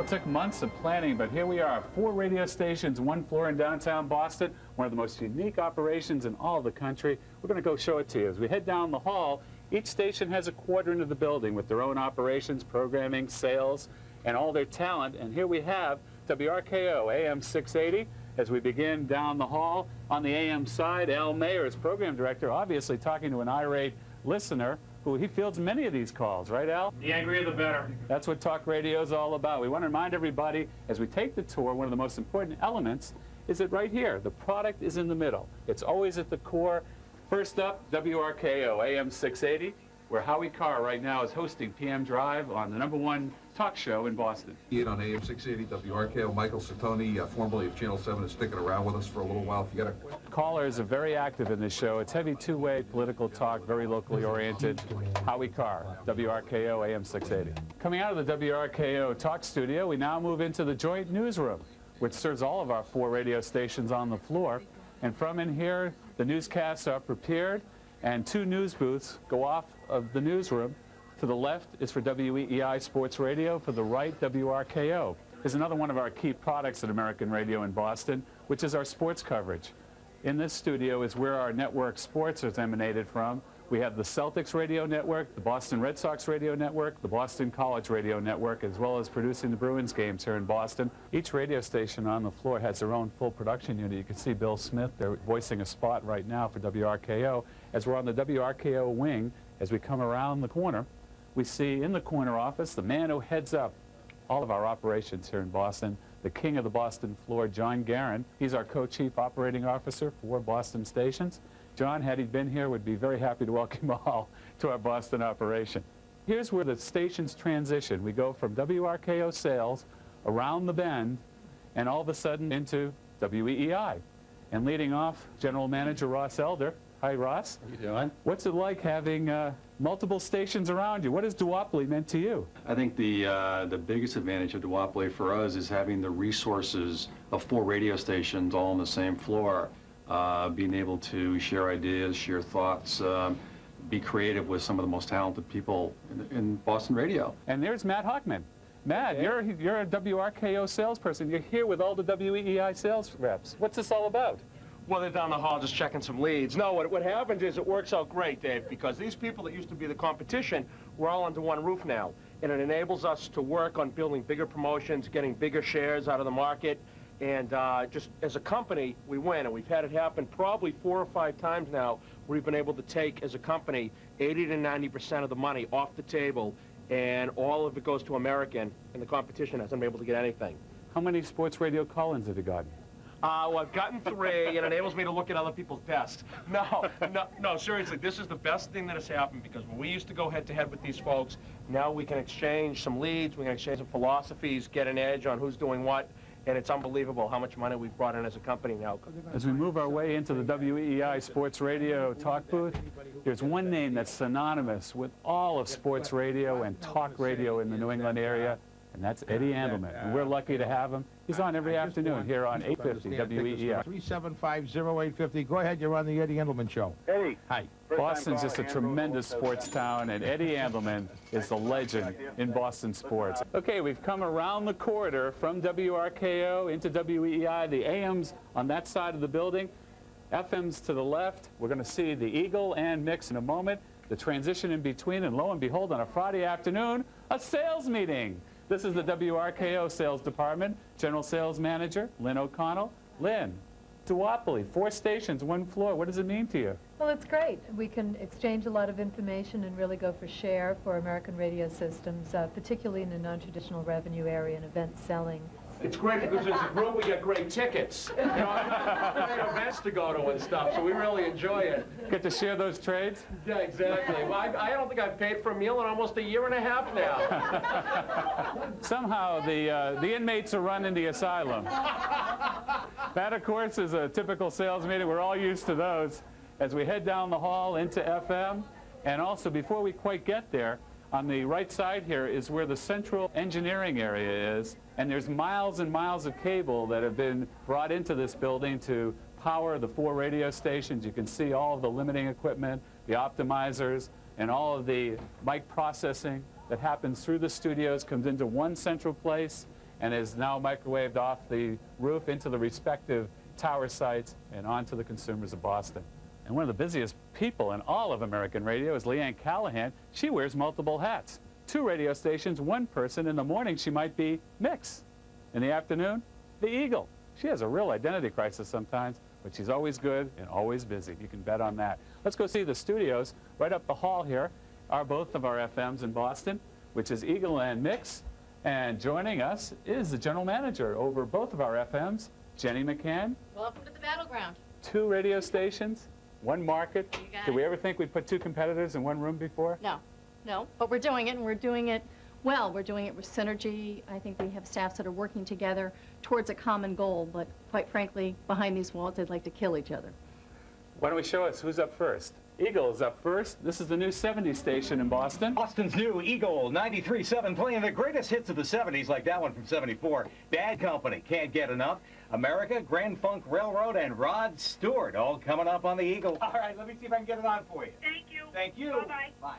it took months of planning, but here we are, 4 radio stations, 1 floor in downtown Boston, one of the most unique operations in all of the country. We're going to go show it to you. As we head down the hall, each station has a quadrant of the building with their own operations, programming, sales, and all their talent. And here we have WRKO-AM 680. As we begin down the hall, on the AM side, Al Mayer is program director, obviously talking to an irate listener who he fields many of these calls, right, Al? The angrier the better. That's what talk radio is all about. We want to remind everybody, as we take the tour, one of the most important elements is that right here, the product is in the middle. It's always at the core. First up, WRKO-AM 680, where Howie Carr right now is hosting PM Drive on the #1 talk show in Boston. On AM 680 WRKO, Michael Satoni, formerly of Channel 7, is sticking around with us for a little while. If you got a... Callers are very active in this show. It's heavy two-way political talk, very locally oriented. Howie Carr, WRKO AM 680. Coming out of the WRKO talk studio, we now move into the joint newsroom, which serves all of our 4 radio stations on the floor. And from in here, the newscasts are prepared, and 2 news booths go off of the newsroom. To the left is for WEEI Sports Radio, for the right, WRKO. There's another one of our key products at American Radio in Boston, which is our sports coverage. In this studio is where our network sports is emanated from. We have the Celtics Radio Network, the Boston Red Sox Radio Network, the Boston College Radio Network, as well as producing the Bruins games here in Boston. Each radio station on the floor has their own full production unit. You can see Bill Smith, they're voicing a spot right now for WRKO. As we're on the WRKO wing, as we come around the corner, we see in the corner office the man who heads up all of our operations here in Boston, the king of the Boston floor, John Guerin. He's our co-chief operating officer for Boston stations. John, had he been here, would be very happy to welcome you all to our Boston operation. Here's where the stations transition. We go from WRKO sales around the bend and all of a sudden into WEEI. And leading off, General Manager Ross Elder. Hi, Ross. How you doing? What's it like having multiple stations around you? What has duopoly meant to you? I think the biggest advantage of duopoly for us is having the resources of 4 radio stations all on the same floor, being able to share ideas, share thoughts, be creative with some of the most talented people in Boston radio. And there's Matt Hockman. Matt, okay. You're a WRKO salesperson. You're here with all the WEEI sales reps. What's this all about? Well, they're down the hall just checking some leads. No, what happens is it works out great, Dave, because these people that used to be the competition, we're all under one roof now. And it enables us to work on building bigger promotions, getting bigger shares out of the market. And just as a company, we win. And we've had it happen probably 4 or 5 times now where we've been able to take, as a company, 80 to 90% of the money off the table, and all of it goes to American, and the competition hasn't been able to get anything. How many sports radio call-ins have you gotten? Well, I've gotten 3, and it enables me to look at other people's desks. No, seriously, this is the best thing that has happened, because when we used to go head-to-head with these folks, now we can exchange some leads, we can exchange some philosophies, get an edge on who's doing what, and it's unbelievable how much money we've brought in as a company now. As we move our way into the WEEI Sports Radio talk booth, there's one name that's synonymous with all of sports radio and talk radio in the New England area, and that's Eddie Andelman. And we're lucky to have him. He's on every afternoon here on 850 WEEI. 375-0850. Go ahead, you're on the Eddie Andelman Show. Eddie. Hi. Boston's just a tremendous sports town, and Eddie Andelman is the legend in Boston sports. Okay, we've come around the corridor from WRKO into WEEI. The AM's on that side of the building, FM's to the left. We're going to see the Eagle and Mix in a moment, the transition in between, and lo and behold, on a Friday afternoon, a sales meeting. This is the WRKO Sales Department. General Sales Manager, Lynn O'Connell. Lynn, duopoly, 4 stations, 1 floor. What does it mean to you? Well, it's great. We can exchange a lot of information and really go for share for American radio systems, particularly in the non-traditional revenue area and event selling. It's great because as a group we get great tickets. You know, great events to go to and stuff, so we really enjoy it. Get to share those trades? Yeah, exactly. Well, I don't think I've paid for a meal in almost 1.5 years now. Somehow the inmates are running the asylum. That, of course, is a typical sales meeting. We're all used to those. As we head down the hall into FM, and also before we quite get there, on the right side here is where the central engineering area is, and there's miles and miles of cable that have been brought into this building to power the 4 radio stations. You can see all of the limiting equipment, the optimizers, and all of the mic processing that happens through the studios comes into one central place, and is now microwaved off the roof into the respective tower sites and onto the consumers of Boston. And one of the busiest people in all of American radio is Leanne Callahan. She wears multiple hats. 2 radio stations, 1 person. In the morning, she might be Mix. In the afternoon, the Eagle. She has a real identity crisis sometimes, but she's always good and always busy. You can bet on that. Let's go see the studios. Right up the hall here are both of our FMs in Boston, which is Eagle and Mix. And joining us is the general manager over both of our FMs, Jenny McCann. Welcome to the battleground. 2 radio stations, 1 market. You got Did we it. ever think we'd put 2 competitors in 1 room before? No, but we're doing it, and we're doing it well. We're doing it with synergy. I think we have staffs that are working together towards a common goal, but quite frankly, behind these walls, they'd like to kill each other. Why don't we show us who's up first? Eagle is up first. This is the new 70 station in Boston. Boston's new Eagle 93.7, playing the greatest hits of the 70s, like that one from '74. Bad Company, Can't Get Enough, America, Grand Funk Railroad, and Rod Stewart, all coming up on the Eagle. All right, let me see if I can get it on for you. Thank you. Thank you. Bye-bye. Bye.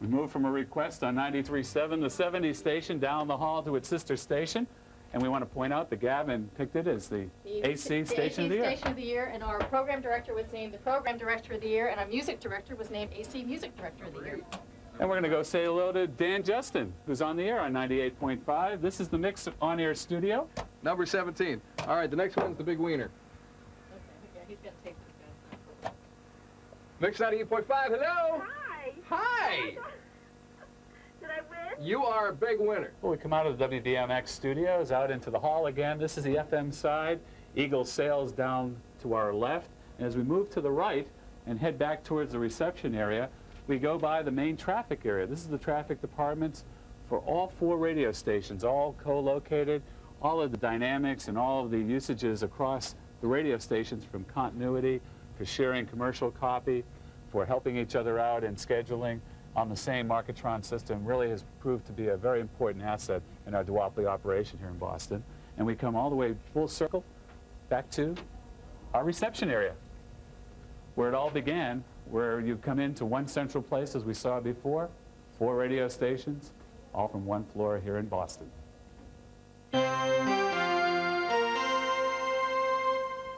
We move from a request on 93.7, the 70 station, down the hall to its sister station. And we want to point out that Gavin picked it as the AC Station of the Year. Station of the Year, and our program director was named the Program Director of the Year, and our music director was named AC Music Director of the Year. And we're going to go say hello to Dan Justin, who's on the air on 98.5. This is the Mix on-air studio. Number 17. All right, the next one's the big wiener. Okay, yeah, he's going to take this guy. Mix 98.5, hello! Hi. Hi! Did I win? You are a big winner. Well, we come out of the WBMX studios, out into the hall again. This is the FM side. Eagle Sails down to our left. And as we move to the right and head back towards the reception area, we go by the main traffic area. This is the traffic departments for all 4 radio stations, all co-located, all of the dynamics and all of the usages across the radio stations, from continuity, for sharing commercial copy, for helping each other out in scheduling on the same Marketron system, really has proved to be a very important asset in our duopoly operation here in Boston. And we come all the way full circle back to our reception area, where it all began, where you come into one central place, as we saw before, 4 radio stations, all from 1 floor here in Boston.